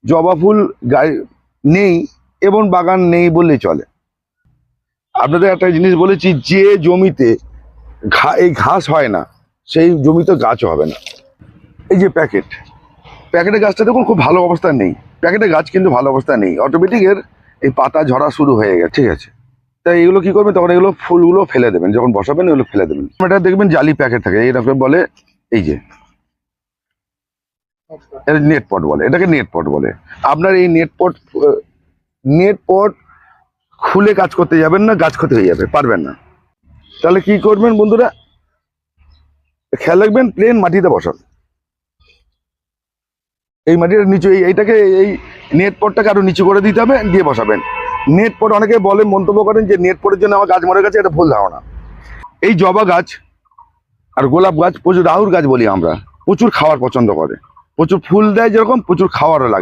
জবা ফুল নেই এবং বাগান নেই বললেই চলে। আপনাদের একটা জিনিস বলেছি, যে জমিতে এই ঘাস হয় না সেই জমিতে গাছও হবে না। এই যে প্যাকেটের গাছটা দেখুন খুব ভালো অবস্থা নেই, প্যাকেটের গাছ কিন্তু ভালো অবস্থা নেই, অটোমেটিক এর এই পাতা ঝরা শুরু হয়ে গেছে, ঠিক আছে। তাই এগুলো কি করবেন, তখন এগুলো ফুলগুলো ফেলে দেবেন, যখন বসাবেন এগুলো ফেলে দেবেন। এটা দেখবেন জালি প্যাকেট থাকে, এটাকে বলে এই যে নেট পট বলে, এটাকে নেট পট বলে। আপনার এই নেট পট খুলে কাজ করতে যাবেন না, গাছ ক্ষতি হয়ে যাবে, পারবেন না। তাহলে কি করবেন বন্ধুরা, খেয়াল রাখবেন প্লেন মাটিতে বসান। এই মাটির নিচু এইটাকে এই নেট পটটাকে আরো নিচু করে দিতে হবে, দিয়ে বসাবেন। নেট পট অনেকে বলে, মন্তব্য করেন যে নেট পটের জন্য আমার গাছ মরে গেছে, এটা ভুল ধারণা। এই জবা গাছ আর গোলাপ গাছ, প্রচুর রাহুর গাছ বলি আমরা, প্রচুর খাওয়ার পছন্দ করে, প্রচুর ফুল দেয় যেরকম, প্রচুর খাওয়ারও লাগে।